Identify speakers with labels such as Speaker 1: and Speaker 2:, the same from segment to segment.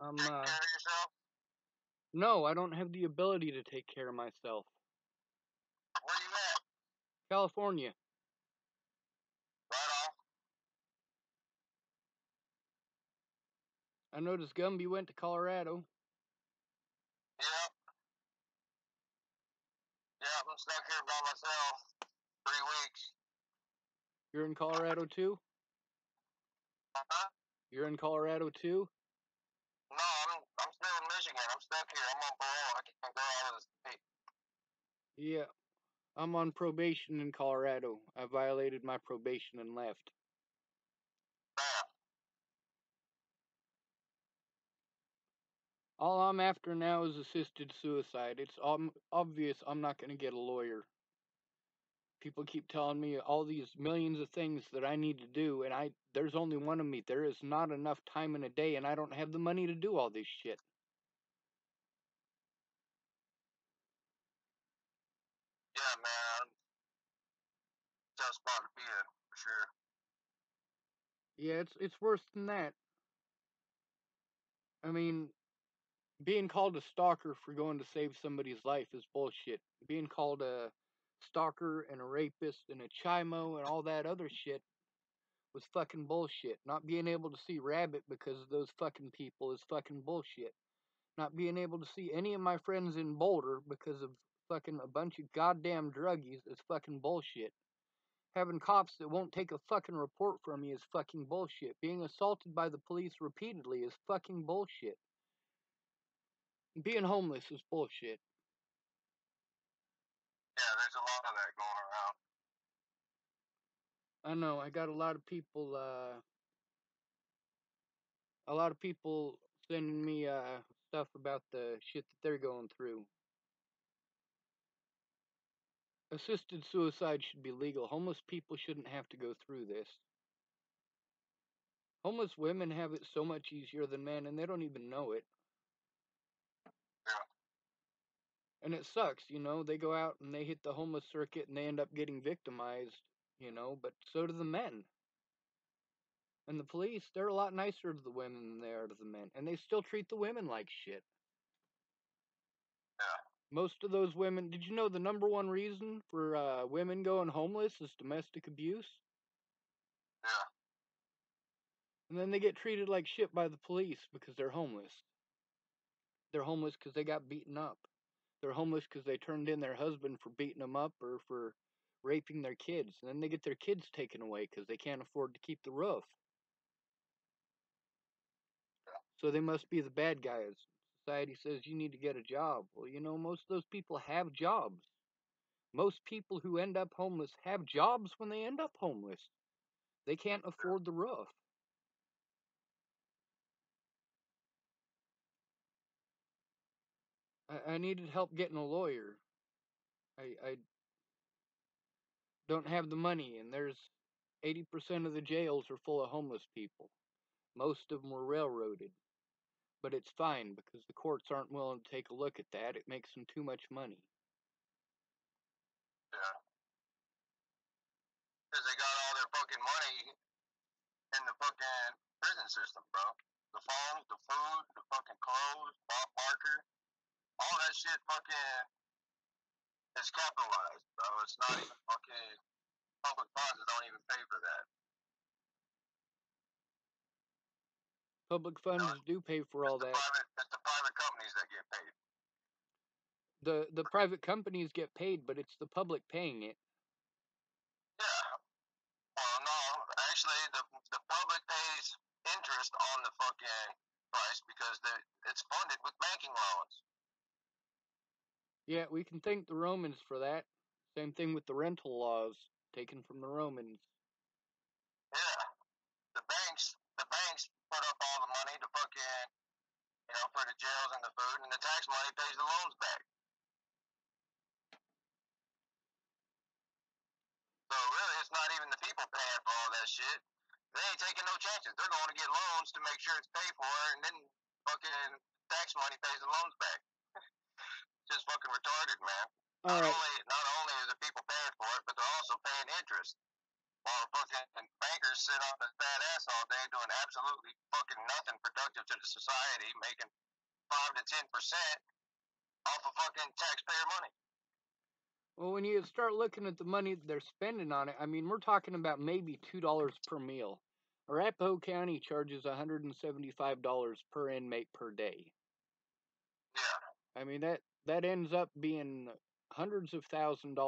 Speaker 1: I'm
Speaker 2: Take care of yourself?
Speaker 1: no, I don't have the ability to take care of myself.
Speaker 2: Where you at?
Speaker 1: California.
Speaker 2: Right off.
Speaker 1: I noticed Gumby went to Colorado.
Speaker 2: Yep. Yep, I'm stuck here by myself. 3 weeks.
Speaker 1: You're in Colorado too?
Speaker 2: Huh?
Speaker 1: You're in Colorado too?
Speaker 2: No, I'm still in Michigan. I'm stuck here. I'm on parole. I can't go out of the state.
Speaker 1: Yeah. I'm on probation in Colorado. I violated my probation and left.
Speaker 2: Damn.
Speaker 1: All I'm after now is assisted suicide. It's obvious I'm not going to get a lawyer. People keep telling me all these millions of things that I need to do, and there's only one of me. There is not enough time in a day, and I don't have the money to do all this shit.
Speaker 2: Yeah, man. Tough spot to be in, for sure.
Speaker 1: Yeah, it's worse than that. I mean, being called a stalker for going to save somebody's life is bullshit. Being called a stalker and a rapist and a chimo and all that other shit was fucking bullshit. Not being able to see Rabbit because of those fucking people is fucking bullshit. Not being able to see any of my friends in Boulder because of fucking a bunch of goddamn druggies is fucking bullshit. Having cops that won't take a fucking report from you is fucking bullshit. Being assaulted by the police repeatedly is fucking bullshit. Being homeless is bullshit.
Speaker 2: Yeah, there's a lot of that going around.
Speaker 1: I know, I got a lot of people sending me, stuff about the shit that they're going through. Assisted suicide should be legal. Homeless people shouldn't have to go through this. Homeless women have it so much easier than men, and they don't even know it.
Speaker 2: Yeah.
Speaker 1: And it sucks, you know. They go out and they hit the homeless circuit and they end up getting victimized, you know, but so do the men. And the police, they're a lot nicer to the women than they are to the men. And they still treat the women like shit.
Speaker 2: Yeah.
Speaker 1: Most of those women, did you know the number one reason for women going homeless is domestic abuse?
Speaker 2: Yeah.
Speaker 1: And then they get treated like shit by the police because they're homeless. They're homeless because they got beaten up. They're homeless because they turned in their husband for beating them up or for raping their kids. And then they get their kids taken away because they can't afford to keep the roof. So they must be the bad guys. Society says you need to get a job. Well, you know, most of those people have jobs. Most people who end up homeless have jobs when they end up homeless. They can't afford the roof. I needed help getting a lawyer. I don't have the money, and there's 80% of the jails are full of homeless people. Most of them were railroaded. But it's fine because the courts aren't willing to take a look at that. It makes them too much money.
Speaker 2: Yeah. Because they got all their fucking money in the fucking prison system, bro. The phones, the food, the fucking clothes, Bob Barker, all that shit fucking is capitalized, bro. It's not even fucking public funds don't even pay for that.
Speaker 1: Public
Speaker 2: You know,
Speaker 1: funds do pay for all that.
Speaker 2: it's the private companies that get paid.
Speaker 1: The private companies get paid, but it's the public paying it.
Speaker 2: Yeah. Well, no, actually, the public pays interest on the fucking price because it's funded with banking loans.
Speaker 1: Yeah, we can thank the Romans for that. Same thing with the rental laws taken from the Romans.
Speaker 2: Yeah. The banks put up all the money to fucking for the jails and the food, and the tax money pays the loans back. So really, it's not even the people paying for all that shit. They ain't taking no chances. They're going to get loans to make sure it's paid for, and then fucking tax money pays the loans back. Just fucking retarded, man.
Speaker 1: All
Speaker 2: Not
Speaker 1: right,
Speaker 2: only not only is the people paying for it, but they're also paying interest. while fucking bankers sit on their fat ass all day doing absolutely fucking nothing productive to the society, making 5 to 10% off of fucking taxpayer money.
Speaker 1: Well, when you start looking at the money that they're spending on it, I mean, we're talking about maybe $2 per meal. Arapahoe County charges $175 per inmate per day.
Speaker 2: Yeah.
Speaker 1: I mean that ends up being hundreds of thousands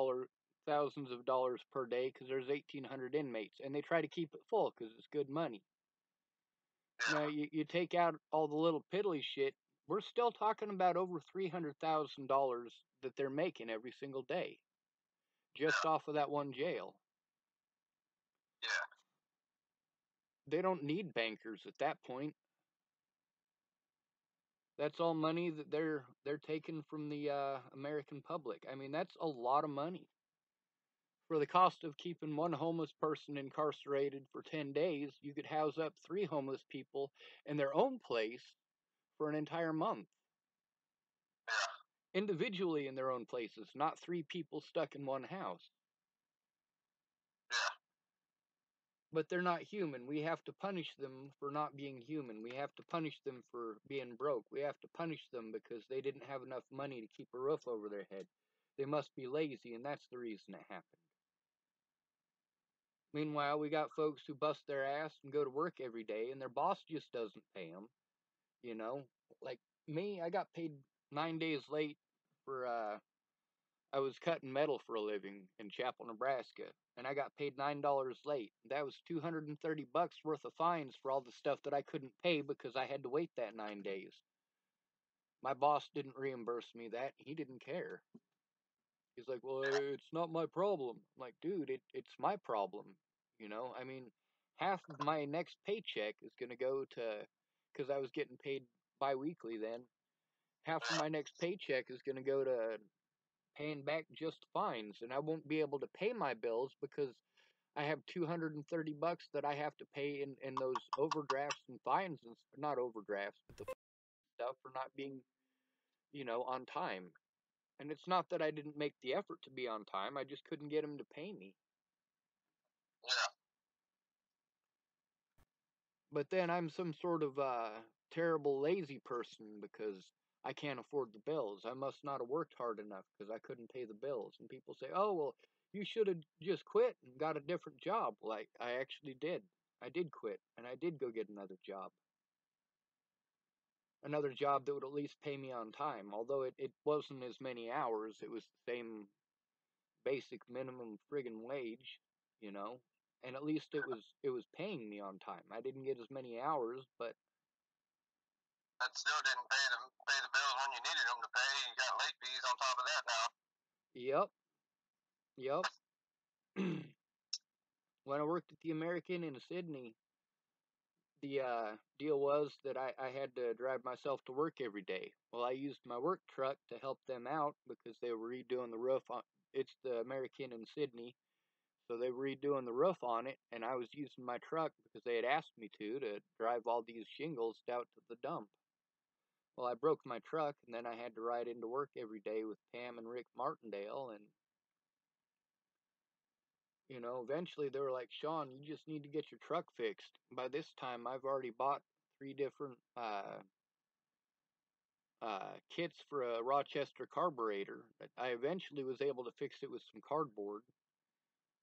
Speaker 1: of dollars per day because there's 1,800 inmates, and they try to keep it full because it's good money.
Speaker 2: Yeah.
Speaker 1: Now you take out all the little piddly shit, we're still talking about over $300,000 that they're making every single day, just
Speaker 2: Yeah.
Speaker 1: off of that one jail.
Speaker 2: Yeah.
Speaker 1: They don't need bankers at that point. That's all money that they're taking from the American public. I mean, that's a lot of money. For the cost of keeping one homeless person incarcerated for 10 days, you could house up 3 homeless people in their own place for an entire month.
Speaker 2: Yeah.
Speaker 1: Individually in their own places, not 3 people stuck in one house.
Speaker 2: Yeah.
Speaker 1: But they're not human. We have to punish them for not being human. We have to punish them for being broke. We have to punish them because they didn't have enough money to keep a roof over their head. They must be lazy, and that's the reason it happened. Meanwhile, we got folks who bust their ass and go to work every day, and their boss just doesn't pay them. You know, like me, I got paid 9 days late for I was cutting metal for a living in Chapel, Nebraska, and I got paid $9 late. That was $230 worth of fines for all the stuff that I couldn't pay because I had to wait that 9 days. My boss didn't reimburse me that. He didn't care. He's like, well, it's not my problem. I'm like, dude, it's my problem. I mean, half of my next paycheck is going to go to, because I was getting paid biweekly then, half of my next paycheck is going to go to paying back just fines. And I won't be able to pay my bills because I have $230 that I have to pay in those overdrafts and fines and not overdrafts, but the stuff for not being, on time. And it's not that I didn't make the effort to be on time. I just couldn't get him to pay me.
Speaker 2: Yeah.
Speaker 1: But then I'm some sort of terrible lazy person because I can't afford the bills. I must not have worked hard enough because I couldn't pay the bills. And people say, "Oh, well, you should have just quit and got a different job." Well, I actually did. I did quit and I did go get another job. Another job that would at least pay me on time. Although it wasn't as many hours, it was the same basic minimum friggin' wage, you know. And at least it was paying me on time. I didn't get as many hours, but
Speaker 2: That still didn't pay the bills when you needed them to pay. You got late fees on top of that now.
Speaker 1: yep, yep. When I worked at the American in Sydney, the deal was that I had to drive myself to work every day. Well, I used my work truck to help them out because they were redoing the roof on. It's the American in Sydney, so they were redoing the roof on it, and I was using my truck because they had asked me to drive all these shingles out to the dump. Well, I broke my truck, and then I had to ride into work every day with Pam and Rick Martindale, and eventually they were like, Sean, you just need to get your truck fixed. By this time, I've already bought 3 different kits for a Rochester carburetor. I eventually was able to fix it with some cardboard,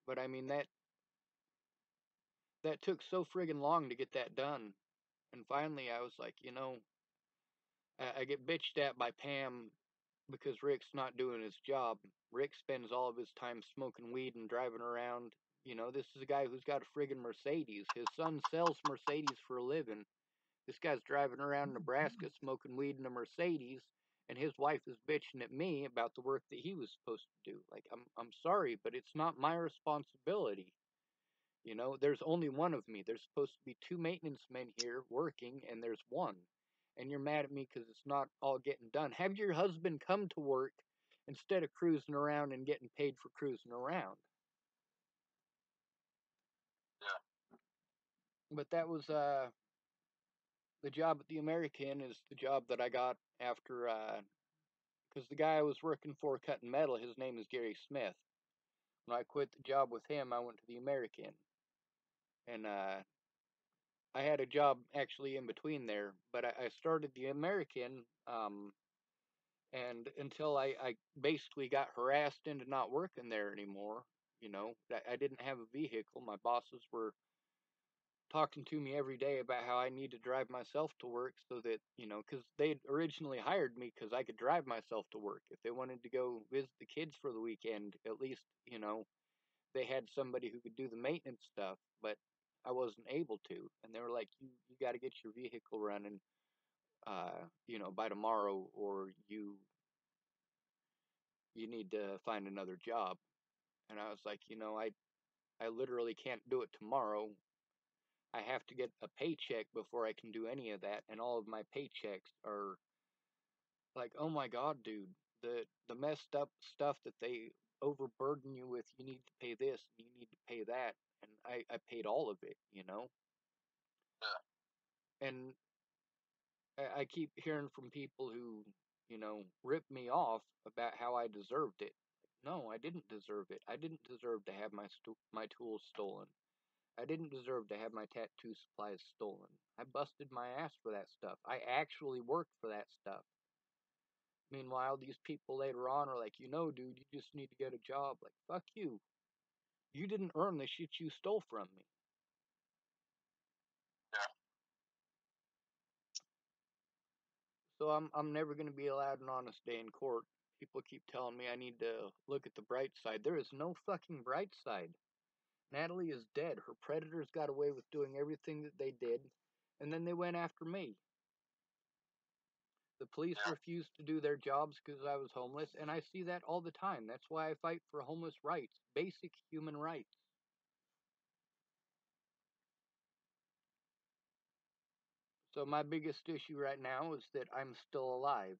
Speaker 1: but I mean that took so friggin' long to get that done. And finally, I was like, I get bitched at by Pam because Rick's not doing his job. Rick spends all of his time smoking weed and driving around. This is a guy who's got a friggin' Mercedes. His son sells Mercedes for a living. This guy's driving around Nebraska smoking weed in a Mercedes, and his wife is bitching at me about the work that he was supposed to do. Like, I'm sorry, but it's not my responsibility. There's only one of me. There's supposed to be 2 maintenance men here working, and there's one. And you're mad at me because it's not all getting done. Have your husband come to work instead of cruising around and getting paid for cruising around.
Speaker 2: Yeah.
Speaker 1: But that was the job at the American is the job that I got after because the guy I was working for cutting metal, his name is Gary Smith. When I quit the job with him, I went to the American, and I had a job actually in between there. But I started the American, and until I basically got harassed into not working there anymore. I didn't have a vehicle. My bosses were talking to me every day about how I need to drive myself to work so that, because they originally hired me because I could drive myself to work. If they wanted to go visit the kids for the weekend, at least, they had somebody who could do the maintenance stuff, but I wasn't able to. And they were like, you got to get your vehicle running, by tomorrow, or you need to find another job. And I was like, I literally can't do it tomorrow. I have to get a paycheck before I can do any of that, and all of my paychecks are like, oh my god, dude, the messed up stuff that they overburden you with. You need to pay this, and you need to pay that, and I paid all of it.
Speaker 2: Yeah.
Speaker 1: And I keep hearing from people who, rip me off about how I deserved it. No, I didn't deserve it. I didn't deserve to have my tools stolen. I didn't deserve to have my tattoo supplies stolen. I busted my ass for that stuff. I actually worked for that stuff. Meanwhile, these people later on are like, dude, you just need to get a job. Like, fuck you. You didn't earn the shit you stole from me.
Speaker 2: Yeah.
Speaker 1: So I'm never gonna be allowed an honest day in court. People keep telling me I need to look at the bright side. There is no fucking bright side. Natalie is dead. Her predators got away with doing everything that they did, and then they went after me. The police
Speaker 2: Yeah.
Speaker 1: refused to do their jobs because I was homeless, and I see that all the time. That's why I fight for homeless rights, basic human rights. So my biggest issue right now is that I'm still alive.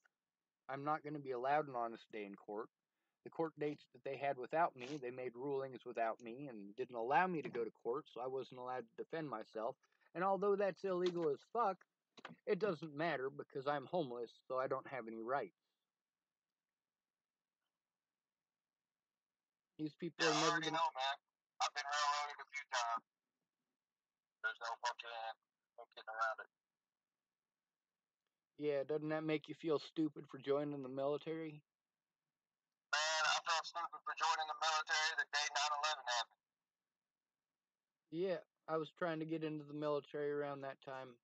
Speaker 1: I'm not going to be allowed an honest day in court. The court dates that they had without me, they made rulings without me and didn't allow me to go to court, so I wasn't allowed to defend myself. And although that's illegal as fuck, it doesn't matter because I'm homeless, so I don't have any rights. These people
Speaker 2: Yeah,
Speaker 1: are
Speaker 2: I
Speaker 1: never
Speaker 2: already
Speaker 1: going to.
Speaker 2: know, man. I've been railroaded a few times. There's no getting around it.
Speaker 1: Yeah, doesn't that make you feel stupid for joining the military?
Speaker 2: Man, I felt stupid for joining the military the day 9/11 happened.
Speaker 1: Yeah, I was trying to get into the military around that time.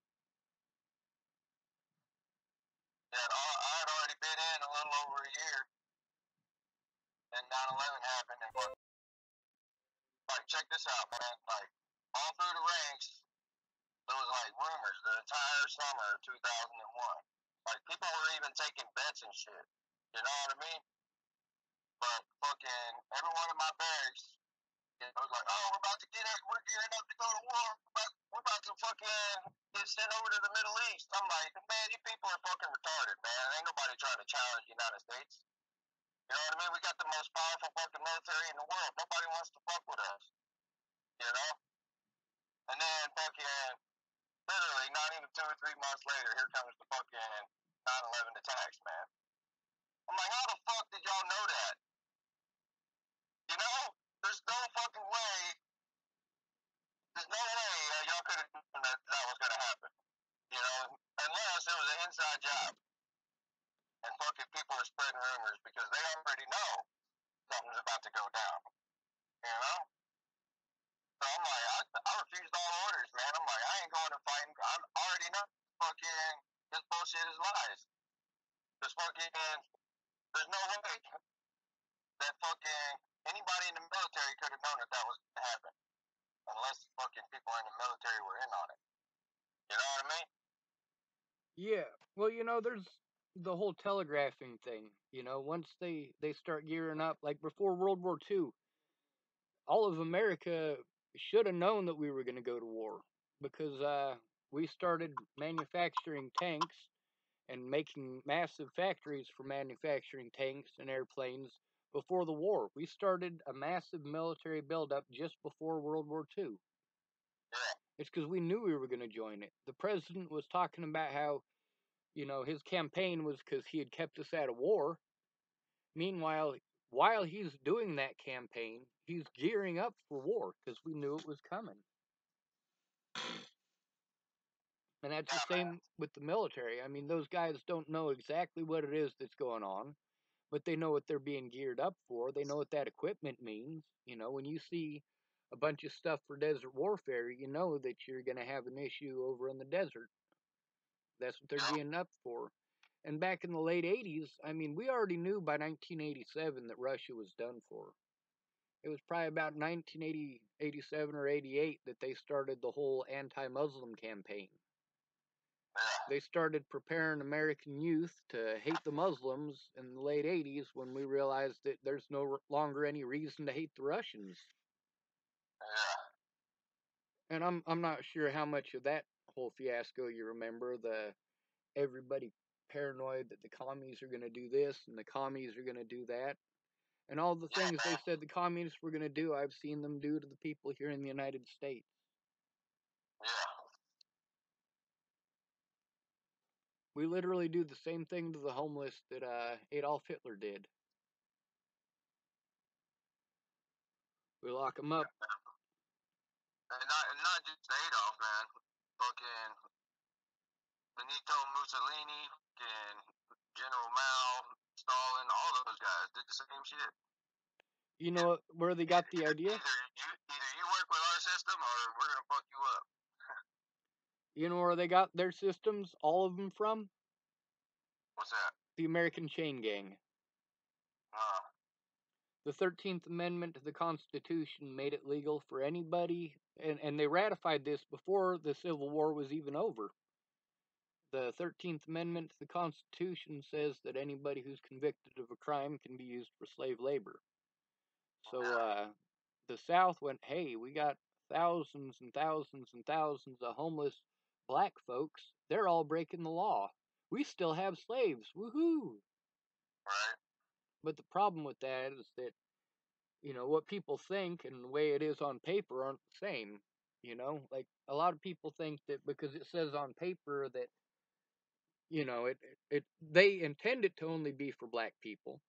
Speaker 2: Yeah, I had already been in a little over a year, and 9/11 happened. And like, check this out, man. Like, all through the ranks, there was like rumors the entire summer of 2001. Like, people were even taking bets and shit. You know what I mean? But fucking every one of my barracks, it was like, oh, we're gearing up to go to war. We're about to fucking get sent over to the Middle East. I'm like, man, you people are fucking retarded, man. Ain't nobody trying to challenge the United States. You know what I mean? We got the most powerful fucking military in the world. Nobody wants to fuck with us. You know? And then fucking literally not even 2 or 3 months later, here comes the fucking 9/11 attacks, man. I'm like, how the fuck did y'all know that? You know? There's no fucking way. There's no way y'all could have known that was gonna happen. You know? Unless it was an inside job. And fucking people are spreading rumors because they already know something's about to go down. You know? So I'm like, I refused all orders, man. I'm like, I ain't going to fight. I already know fucking this bullshit is lies. This fucking, there's no way that fucking anybody in the military could have known that that was going to happen. Unless fucking people in the military were in on it. You know what I mean?
Speaker 1: Yeah, well, there's the whole telegraphing thing. Once they start gearing up, like before World War II, all of America should have known that we were going to go to war because we started manufacturing tanks and making massive factories for manufacturing tanks and airplanes before the war. We started a massive military buildup just before World War II.
Speaker 2: Yeah.
Speaker 1: It's because we knew we were going to join it. The president was talking about how, his campaign was because he had kept us out of war. Meanwhile, while he's doing that campaign, he's gearing up for war because we knew it was coming. And that's the
Speaker 2: Yeah, man.
Speaker 1: same with the military. I mean, those guys don't know exactly what it is that's going on, but they know what they're being geared up for. They know what that equipment means. You know, when you see a bunch of stuff for desert warfare, you know that you're going to have an issue over in the desert. That's what they're
Speaker 2: Yep.
Speaker 1: gearing up for. And back in the late 80s, I mean, we already knew by 1987 that Russia was done for. It was probably about 1980, 87 or 88 that they started the whole anti Muslim campaign.
Speaker 2: Yeah.
Speaker 1: They started preparing American youth to hate the Muslims in the late 80s when we realized that there's no longer any reason to hate the Russians.
Speaker 2: Yeah.
Speaker 1: And I'm not sure how much of that whole fiasco you remember. The everybody paranoid that the commies are going to do this and the commies are going to do that. And all the
Speaker 2: Yeah,
Speaker 1: things they
Speaker 2: man.
Speaker 1: said the communists were going to do, I've seen them do to the people here in the United States.
Speaker 2: Yeah.
Speaker 1: We literally do the same thing to the homeless that Adolf Hitler did. We lock them up.
Speaker 2: And not just Adolf, man. Fucking Benito Mussolini and General Mao, Stalin, all those guys did the same shit.
Speaker 1: You know where they got the idea?
Speaker 2: Either you work with our system or we're gonna fuck you up.
Speaker 1: You know where they got their systems, all of them from?
Speaker 2: What's that?
Speaker 1: The American Chain Gang.
Speaker 2: Uh,
Speaker 1: The 13th Amendment to the Constitution made it legal for anybody, and they ratified this before the Civil War was even over. The 13th Amendment to the Constitution says that anybody who's convicted of a crime can be used for slave labor. So
Speaker 2: yeah.
Speaker 1: the South went, hey, we got thousands and thousands and thousands of homeless black folks. They're all breaking the law. We still have slaves. Woohoo!
Speaker 2: Right.
Speaker 1: But the problem with that is that, you know, what people think and the way it is on paper aren't the same. You know, like a lot of people think that because it says on paper that, you know, they intend it to only be for black people.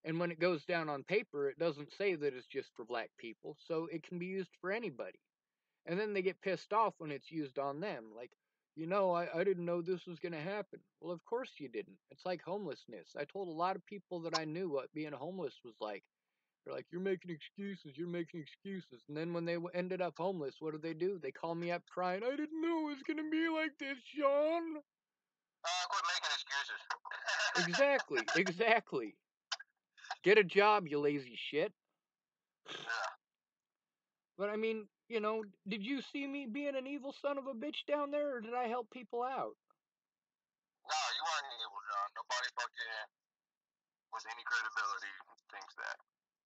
Speaker 1: And when it goes down on paper, it doesn't say that it's just for black people, so it can be used for anybody. And then they get pissed off when it's used on them. Like, you know, I didn't know this was going to happen. Well, of course you didn't. It's like homelessness. I told a lot of people that I knew what being homeless was like. They're like, you're making excuses, you're making excuses. And then when they ended up homeless, what do? They call me up crying, I didn't know it was going to be like this, Sean.
Speaker 2: Quit making excuses.
Speaker 1: Exactly, exactly. Get a job, you lazy shit.
Speaker 2: Yeah.
Speaker 1: But I mean, you know, did you see me being an evil son of a bitch down there, or did I help people out?
Speaker 2: No, you weren't evil, John. Nobody fucking with any credibility thinks that.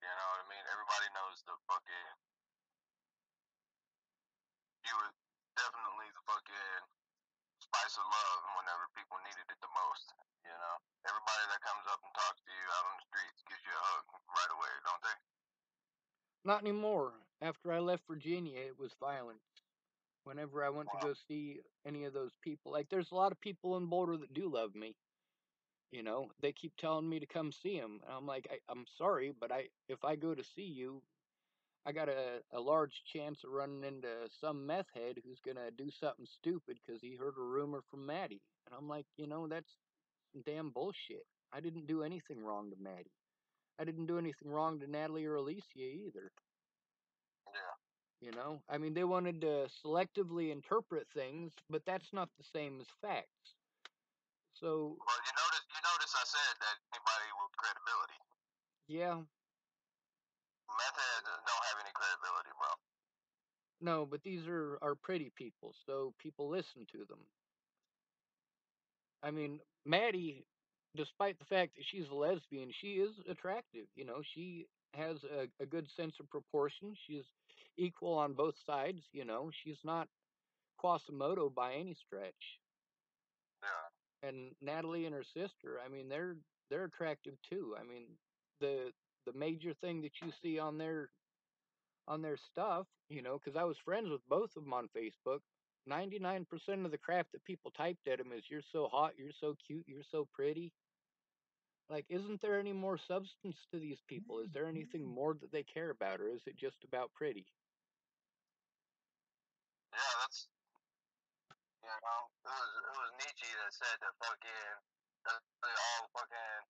Speaker 2: You know what I mean? Everybody knows the fucking you were definitely the fucking spice of love whenever people needed it the most. You know, everybody that comes up and talks to you out on the streets gives you a hug right away, don't they?
Speaker 1: Not anymore. After I left Virginia, it was violent. Whenever I went to
Speaker 2: Wow.
Speaker 1: go see any of those people, like there's a lot of people in Boulder that do love me. You know, they keep telling me to come see them, and I'm like, I'm sorry, but if I go to see you, I got a large chance of running into some meth head who's gonna do something stupid because he heard a rumor from Maddie. And I'm like, you know, that's some damn bullshit. I didn't do anything wrong to Maddie. I didn't do anything wrong to Natalie or Alicia either.
Speaker 2: Yeah.
Speaker 1: You know, I mean, they wanted to selectively interpret things, but that's not the same as facts. So,
Speaker 2: Well, you notice I said that anybody with credibility.
Speaker 1: yeah,
Speaker 2: Meth heads don't have any credibility, bro.
Speaker 1: no, but these are pretty people, so people listen to them. I mean, Maddie, despite the fact that she's a lesbian, she is attractive. You know, she has a good sense of proportion. She's equal on both sides. You know, she's not Quasimodo by any stretch.
Speaker 2: Yeah.
Speaker 1: And Natalie and her sister, I mean, they're attractive too. I mean, the the major thing that you see on their stuff, you know, because I was friends with both of them on Facebook. 99% of the crap that people typed at them is "You're so hot, you're so cute, you're so pretty." Like, isn't there any more substance to these people? Is there anything more that they care about, or is it just about pretty?
Speaker 2: Yeah, that's it was Nietzsche that said that fucking that's really all fucking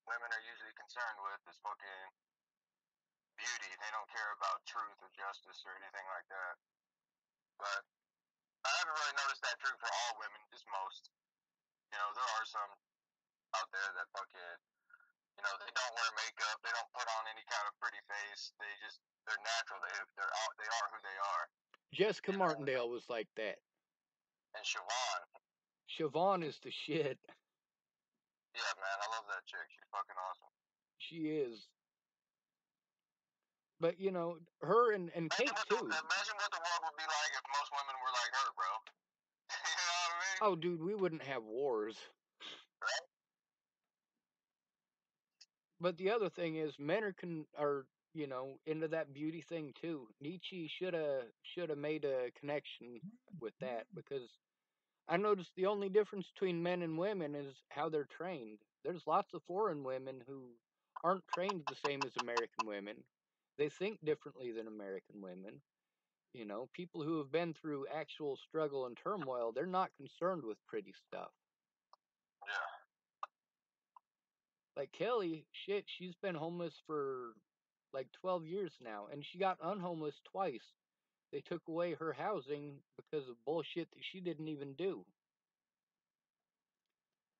Speaker 2: women are usually concerned with is fucking beauty. They don't care about truth or justice or anything like that. But I haven't really noticed that true for all women, just most. There are some out there that fucking, they don't wear makeup, they don't put on any kind of pretty face. They're natural. They are who they are.
Speaker 1: Jessica
Speaker 2: You know,
Speaker 1: Martindale was like that.
Speaker 2: and Siobhan,
Speaker 1: Siobhan is the shit.
Speaker 2: yeah, man, I love that chick. She's fucking awesome.
Speaker 1: She is. But her and Kate too.
Speaker 2: Imagine what the world would be like if most women were like her, bro. You know what I mean?
Speaker 1: Oh, dude, we wouldn't have wars.
Speaker 2: Right?
Speaker 1: But the other thing is, men are into that beauty thing too. Nietzsche should have made a connection with that, because I noticed the only difference between men and women is how they're trained. There's lots of foreign women who aren't trained the same as American women. They think differently than American women. People who have been through actual struggle and turmoil, they're not concerned with pretty stuff.
Speaker 2: Yeah.
Speaker 1: Like Kelly, shit, she's been homeless for like 12 years now, and she got unhomeless twice. They took away her housing because of bullshit that she didn't even do.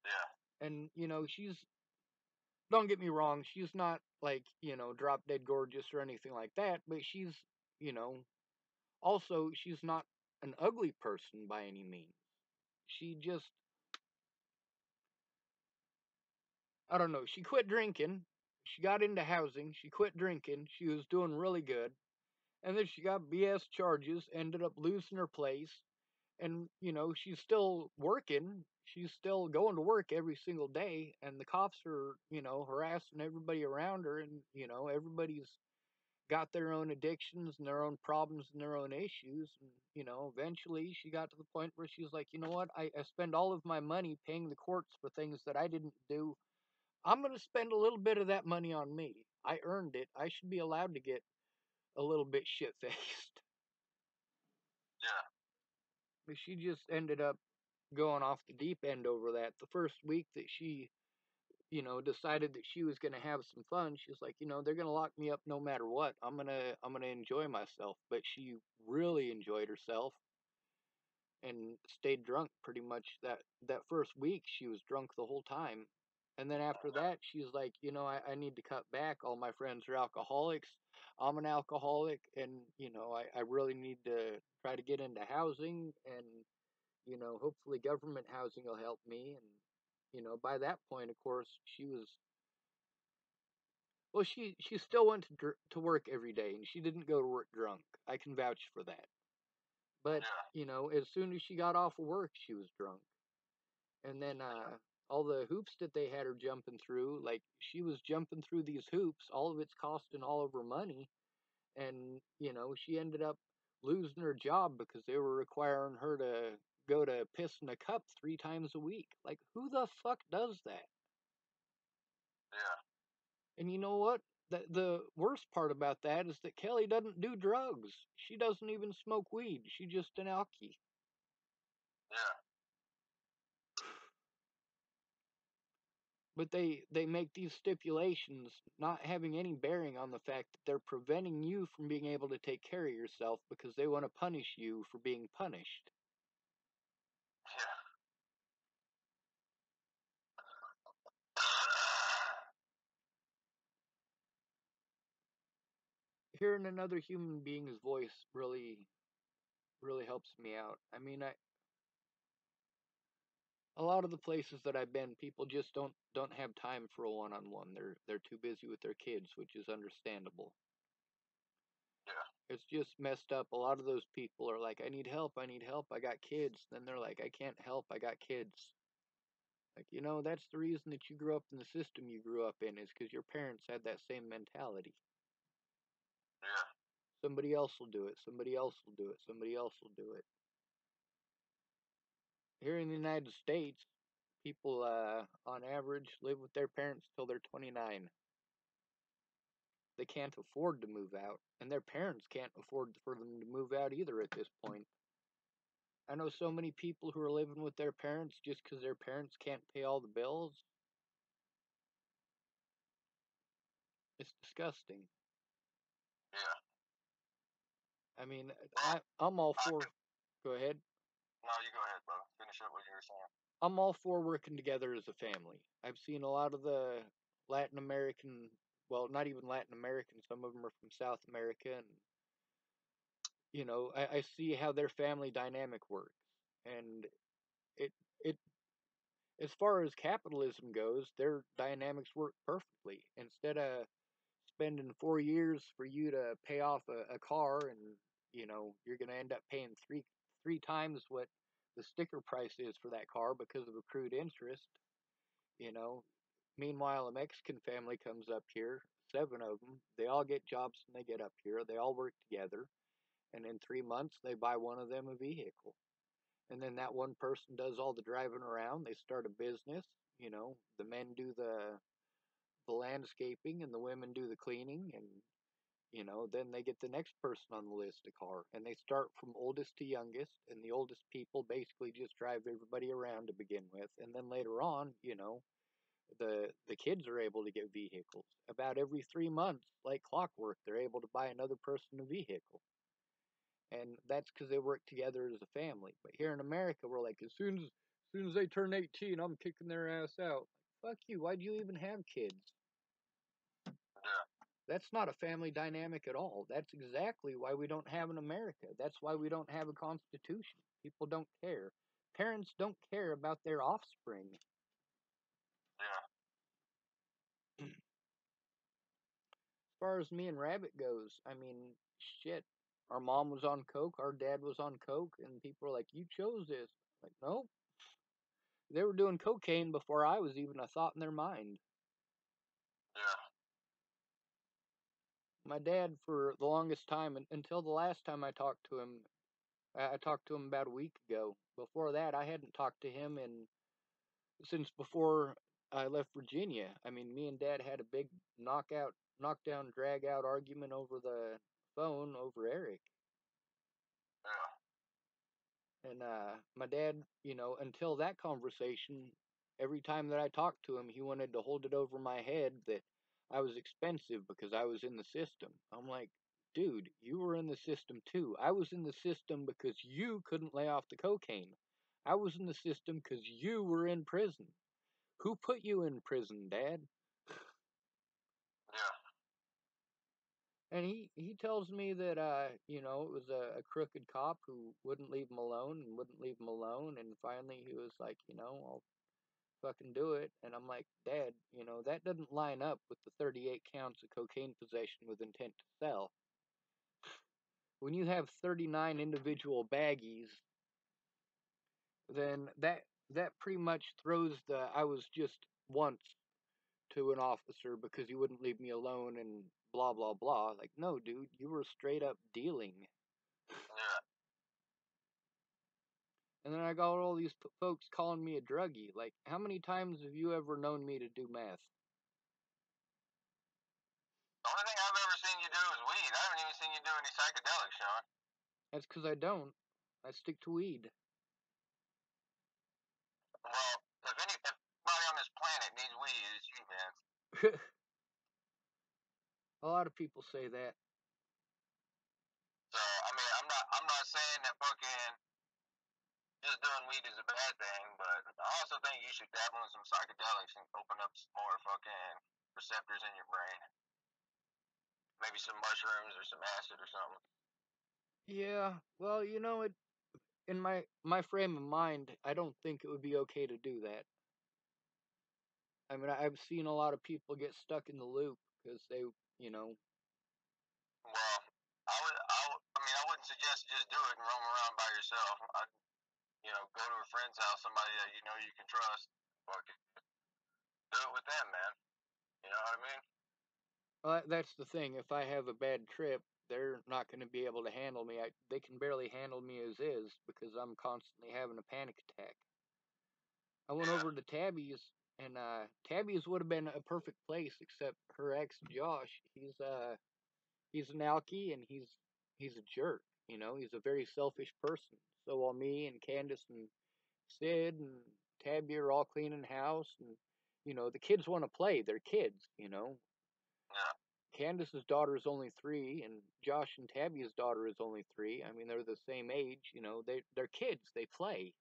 Speaker 2: Yeah.
Speaker 1: And, don't get me wrong, she's not like, drop dead gorgeous or anything like that, but you know, also, she's not an ugly person by any means. She just, I don't know, she quit drinking. She got into housing. She quit drinking. She was doing really good. And then she got BS charges, ended up losing her place. And, she's still working. She's still going to work every single day. And the cops are, harassing everybody around her. And, everybody's got their own addictions and their own problems and their own issues. And, eventually she got to the point where she's like, you know what? I spend all of my money paying the courts for things that I didn't do. I'm going to spend a little bit of that money on me. I earned it. I should be allowed to get a little bit shit faced.
Speaker 2: Yeah.
Speaker 1: But she just ended up going off the deep end over that. The first week that she, decided that she was going to have some fun, she's like, they're going to lock me up no matter what. I'm going to enjoy myself. But she really enjoyed herself and stayed drunk pretty much that first week. She was drunk the whole time. And then after that, she's like, I need to cut back. All my friends are alcoholics. I'm an alcoholic, and I really need to try to get into housing, and hopefully government housing will help me. And by that point, of course, she was, well, she still went to work every day, and she didn't go to work drunk. I can vouch for that. But
Speaker 2: Yeah.
Speaker 1: as soon as she got off of work, she was drunk. And then all the hoops that they had her jumping through, like she was jumping through these hoops, all of it's costing all of her money. And she ended up losing her job because they were requiring her to go to piss in a cup 3 times a week. Like, who the fuck does that?
Speaker 2: Yeah.
Speaker 1: And you know what? The worst part about that is that Kelly doesn't do drugs. She doesn't even smoke weed. She's just an alkie.
Speaker 2: Yeah.
Speaker 1: But they make these stipulations not having any bearing on the fact that they're preventing you from being able to take care of yourself because they want to punish you for being punished.
Speaker 2: Yeah.
Speaker 1: Hearing another human being's voice really helps me out. I mean, a lot of the places that I've been, people just don't have time for a one-on-one. They're too busy with their kids, which is understandable.
Speaker 2: Yeah.
Speaker 1: It's just messed up. A lot of those people are like, I need help, I need help, I got kids. Then they're like, I can't help, I got kids. Like, that's the reason that you grew up in the system you grew up in, is because your parents had that same mentality.
Speaker 2: Yeah.
Speaker 1: Somebody else will do it, somebody else will do it, somebody else will do it. Here in the United States, People, on average, live with their parents till they're 29. They can't afford to move out, and their parents can't afford for them to move out either at this point. I know so many people who are living with their parents just because their parents can't pay all the bills. It's disgusting.
Speaker 2: Yeah.
Speaker 1: I mean,
Speaker 2: Well,
Speaker 1: I'm all
Speaker 2: I
Speaker 1: for.
Speaker 2: can.
Speaker 1: Go ahead.
Speaker 2: No, you go ahead, bro. Finish up what you were saying.
Speaker 1: I'm all for working together as a family. I've seen a lot of the Latin American, well, not even Latin American. Some of them are from South America, and I see how their family dynamic works, and it it as far as capitalism goes, their dynamics work perfectly. Instead of spending 4 years for you to pay off a car, and you're going to end up paying three times what the sticker price is for that car because of accrued interest. You know, meanwhile, a Mexican family comes up here, seven of them. They all get jobs when they get up here. They all work together, and in 3 months, they buy one of them a vehicle. And then that one person does all the driving around. They start a business. The men do the landscaping, and the women do the cleaning, and then they get the next person on the list of car, and they start from oldest to youngest, and the oldest people basically just drive everybody around to begin with, and then later on, the kids are able to get vehicles. About every 3 months, like clockwork, they're able to buy another person a vehicle. And that's because they work together as a family. But here in America, we're like, as soon as they turn 18, I'm kicking their ass out. Fuck you. Why'd you even have kids?
Speaker 2: Yeah.
Speaker 1: That's not a family dynamic at all. That's exactly why we don't have an America. That's why we don't have a constitution. People don't care. Parents don't care about their offspring.
Speaker 2: Yeah.
Speaker 1: As far as me and Rabbit goes, I mean, shit. Our mom was on coke, our dad was on coke, and people were like, "You chose this." Like, nope. They were doing cocaine before I was even a thought in their mind.
Speaker 2: Yeah.
Speaker 1: My dad, for the longest time, until the last time I talked to him, I talked to him about a week ago. Before that, I hadn't talked to him since before I left Virginia. I mean, me and Dad had a big knockdown, drag out argument over the phone over Eric.
Speaker 2: Yeah.
Speaker 1: And my dad, until that conversation, every time that I talked to him, he wanted to hold it over my head that I was expensive because I was in the system. I'm like, dude, you were in the system too. I was in the system because you couldn't lay off the cocaine. I was in the system because you were in prison. Who put you in prison, Dad?
Speaker 2: Yeah.
Speaker 1: And he tells me that it was a crooked cop who wouldn't leave him alone and wouldn't leave him alone, and finally he was like, I'll fucking do it. And I'm like, Dad, that doesn't line up with the 38 counts of cocaine possession with intent to sell. When you have 39 individual baggies, then that pretty much throws the "I was just once" to an officer because he wouldn't leave me alone and blah blah blah. Like, no, dude, you were straight up dealing.
Speaker 2: Yeah.
Speaker 1: And then I got all these folks calling me a druggie. Like, how many times have you ever known me to do meth?
Speaker 2: The only thing I've ever seen you do is weed. I haven't even seen you do any psychedelics, Sean.
Speaker 1: That's because I don't. I stick to weed.
Speaker 2: Well, if anybody on this planet needs weed, it's you, man.
Speaker 1: A lot of people say that.
Speaker 2: So I mean, I'm not saying that fucking just doing weed is a bad thing, but I also think you should dabble in some psychedelics and open up some more fucking receptors in your brain. Maybe some mushrooms or some acid or something.
Speaker 1: Yeah, well, in my frame of mind, I don't think it would be okay to do that. I mean, I've seen a lot of people get stuck in the loop because they, you know,
Speaker 2: Well, I mean, I wouldn't suggest you just do it and roam around by yourself. I'd, go to a friend's house, somebody that you know you can trust. Fucking do it with them, man. You know what I mean?
Speaker 1: that's the thing. If I have a bad trip, they're not going to be able to handle me. They can barely handle me as is because I'm constantly having a panic attack. I went over to Tabby's, and Tabby's would have been a perfect place, except her ex Josh. He's an alkie, and he's a jerk. You know, he's a very selfish person. So while me and Candace and Sid and Tabby are all cleaning house, and the kids want to play. They're kids.
Speaker 2: Yeah.
Speaker 1: Candace's daughter is only 3, and Josh and Tabby's daughter is only 3. I mean, they're the same age. They're kids. They play,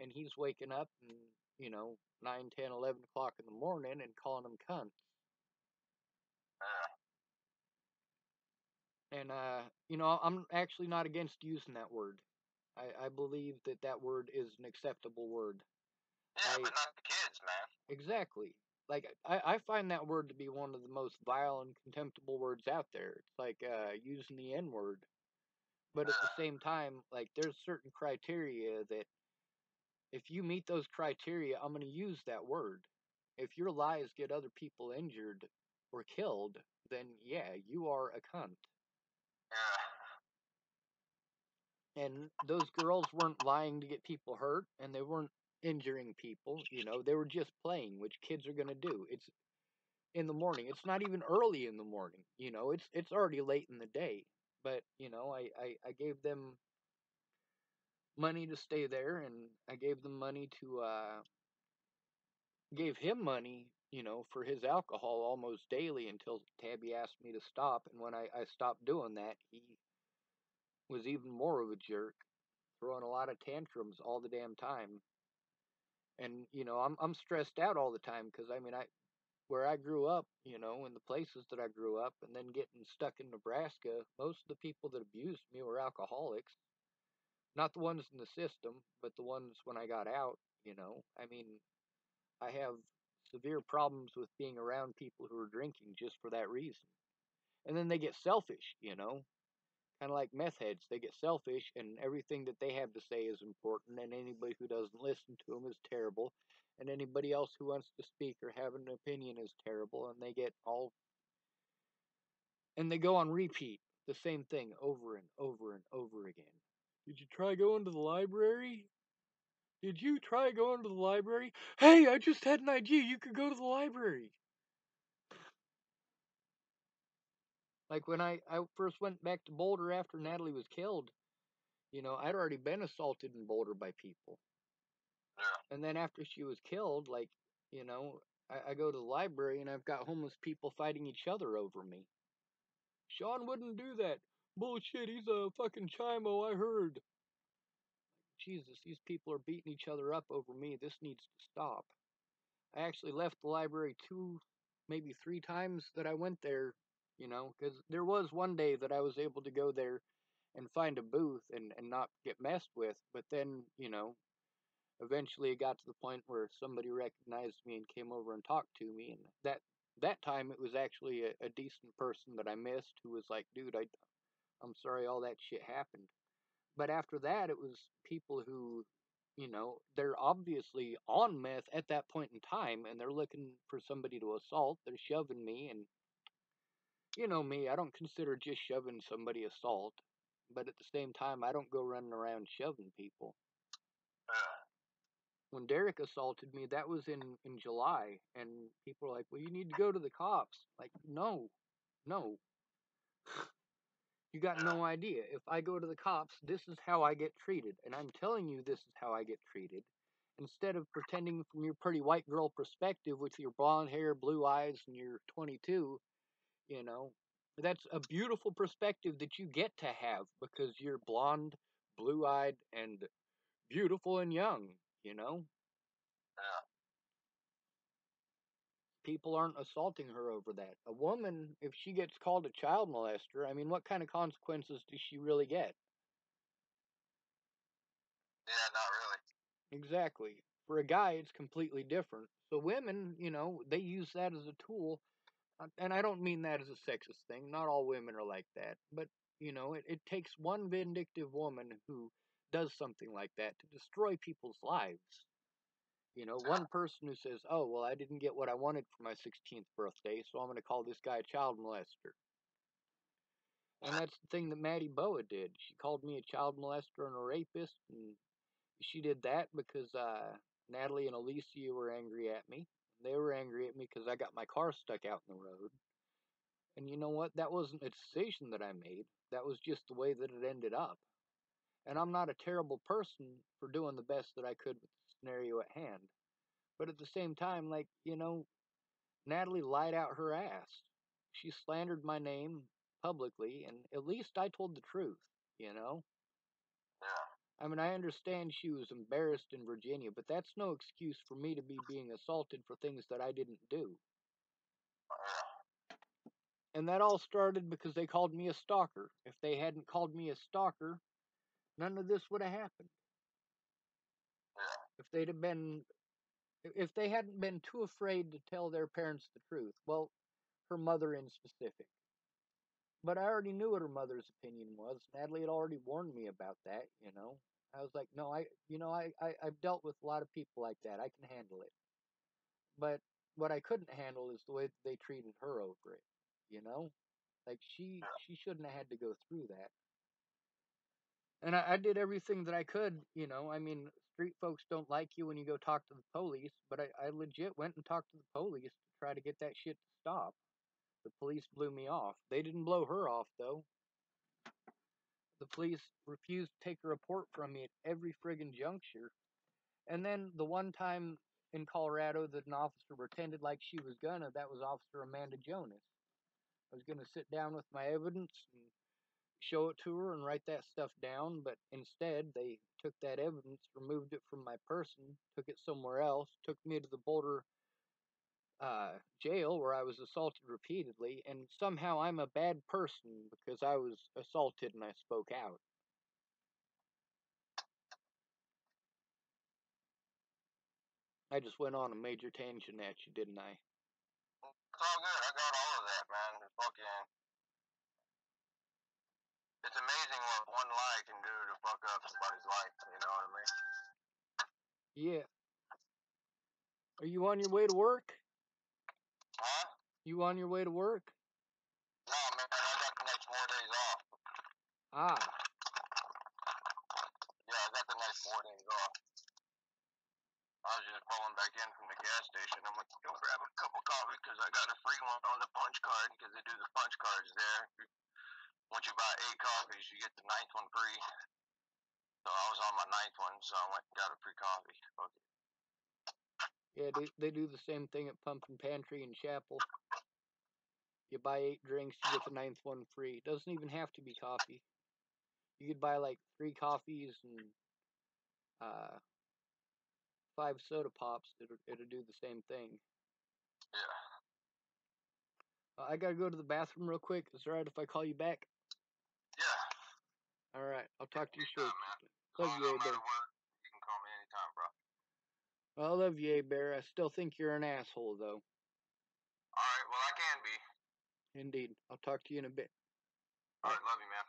Speaker 1: and he's waking up and 9, 10, 11 o'clock in the morning and calling them cunts.
Speaker 2: Yeah.
Speaker 1: And I'm actually not against using that word. I believe that that word is an acceptable word.
Speaker 2: Yeah, but not the kids, man.
Speaker 1: Exactly. Like I find that word to be one of the most vile and contemptible words out there. It's like using the N word. But at the same time, like there's certain criteria that if you meet those criteria, I'm going to use that word. If your lies get other people injured or killed, then yeah, you are a cunt.
Speaker 2: Yeah.
Speaker 1: And those girls weren't lying to get people hurt, and they weren't injuring people. They were just playing, which kids are going to do. It's in the morning. It's not even early in the morning. It's already late in the day. But I gave them money to stay there, and I gave them money to gave him money, for his alcohol almost daily until Tabby asked me to stop. And when I stopped doing that, he was even more of a jerk, throwing a lot of tantrums all the damn time. And I'm stressed out all the time because I mean I where I grew up, in the places that I grew up, and then getting stuck in Nebraska, most of the people that abused me were alcoholics. Not the ones in the system, but the ones when I got out. I mean, I have severe problems with being around people who are drinking just for that reason. And then they get selfish, kind of like meth heads. They get selfish, and everything that they have to say is important, and anybody who doesn't listen to them is terrible, and anybody else who wants to speak or have an opinion is terrible, and they get all, and they go on repeat the same thing over and over and over again. Did you try going to the library? Did you try going to the library? Hey, I just had an idea. You could go to the library. Like when I first went back to Boulder after Natalie was killed, I'd already been assaulted in Boulder by people.
Speaker 2: Yeah.
Speaker 1: And then after she was killed, like, you know, I go to the library and I've got homeless people fighting each other over me. Sean wouldn't do that. Bullshit, he's a fucking chimo, I heard. Jesus, these people are beating each other up over me. This needs to stop. I actually left the library 2, maybe 3 times that I went there, because there was one day that I was able to go there and find a booth and not get messed with. But then, eventually it got to the point where somebody recognized me and came over and talked to me. And that time it was actually a decent person that I missed who was like, dude, I'm sorry all that shit happened. But after that, it was people who, they're obviously on meth at that point in time, and they're looking for somebody to assault. They're shoving me, and you know me, I don't consider just shoving somebody assault. But at the same time, I don't go running around shoving people.
Speaker 2: Yeah.
Speaker 1: When Derek assaulted me, that was in July, and people are like, "Well, you need to go to the cops." Like, no, no, you got
Speaker 2: Yeah.
Speaker 1: no idea. If I go to the cops, this is how I get treated. And I'm telling you, this is how I get treated. Instead of pretending from your pretty white girl perspective with your blonde hair, blue eyes, and you're 22, you know, that's a beautiful perspective that you get to have because you're blonde, blue eyed, and beautiful and young, you know?
Speaker 2: Yeah.
Speaker 1: People aren't assaulting her over that. A woman, if she gets called a child molester, I mean, what kind of consequences does she really get?
Speaker 2: Yeah, not really.
Speaker 1: Exactly. For a guy, it's completely different. So women, they use that as a tool, and I don't mean that as a sexist thing. Not all women are like that, but it takes one vindictive woman who does something like that to destroy people's lives.
Speaker 2: Yeah.
Speaker 1: One person who says, "Oh, well, I didn't get what I wanted for my 16th birthday, so I'm going to call this guy a child molester." And that's the thing that Maddie Boa did. She called me a child molester and a rapist, and she did that because Natalie and Alicia were angry at me. They were angry at me because I got my car stuck out in the road. And you know what? That wasn't a decision that I made. That was just the way that it ended up. And I'm not a terrible person for doing the best that I could with the scenario at hand. But at the same time, like, Natalie lied out her ass. She slandered my name publicly, and at least I told the truth, you know?
Speaker 2: Yeah.
Speaker 1: I mean, I understand she was embarrassed in Virginia, but that's no excuse for me to be being assaulted for things that I didn't do.
Speaker 2: Yeah.
Speaker 1: And that all started because they called me a stalker. If they hadn't called me a stalker, none of this would have happened.
Speaker 2: Yeah.
Speaker 1: If they'd have been, if they hadn't been too afraid to tell their parents the truth, well, her mother in specific. But I already knew what her mother's opinion was. Natalie had already warned me about that, you know. I was like, no, I've dealt with a lot of people like that. I can handle it. But what I couldn't handle is the way that they treated her over it, you know. Like she shouldn't have had to go through that. And I did everything that I could, you know. I mean, street folks don't like you when you go talk to the police, but I legit went and talked to the police to try to get that shit to stop. The police blew me off. They didn't blow her off, though. The police refused to take a report from me at every friggin' juncture. And then the one time in Colorado that an officer pretended like she was gonna, that was Officer Amanda Jonas. I was gonna sit down with my evidence and show it to her and write that stuff down, but instead they took that evidence, removed it from my person, took it somewhere else, took me to the Boulder jail where I was assaulted repeatedly, and somehow I'm a bad person because I was assaulted and I spoke out. I just went on a major tangent at you, didn't I?
Speaker 2: It's all good. I got all of that, man. It's amazing what one lie can do to fuck up somebody's life. You know what I mean?
Speaker 1: Yeah. Are you on your way to work?
Speaker 2: Huh?
Speaker 1: You on your way to work?
Speaker 2: No, man. I got the next 4 days off.
Speaker 1: Ah.
Speaker 2: Yeah, I got the next 4 days off. I was just pulling back in from the gas station. I'm like, go grab a cup of coffee because I got a free one on the punch card because they do the punch cards there. Once you buy 8 coffees, you get the ninth one free. So I was on my ninth one, so I went and got a free coffee. Okay.
Speaker 1: Yeah, they do the same thing at Pumpkin Pantry in Chapel. You buy 8 drinks, you get the ninth one free. It doesn't even have to be coffee. You could buy like 3 coffees and 5 soda pops. It'll do the same thing.
Speaker 2: Yeah.
Speaker 1: I gotta go to the bathroom real quick. Is it alright if I call you back?
Speaker 2: Yeah.
Speaker 1: Alright, I'll talk to you
Speaker 2: Anytime,
Speaker 1: shortly.
Speaker 2: man. As
Speaker 1: Love
Speaker 2: long as
Speaker 1: you,
Speaker 2: I'm
Speaker 1: A-Bear.
Speaker 2: out of work, you can call me anytime, bro.
Speaker 1: Well, I love you, A-Bear. I still think you're an asshole, though.
Speaker 2: Alright, well, I can be.
Speaker 1: Indeed. I'll talk to you in a bit.
Speaker 2: Alright, love you, man.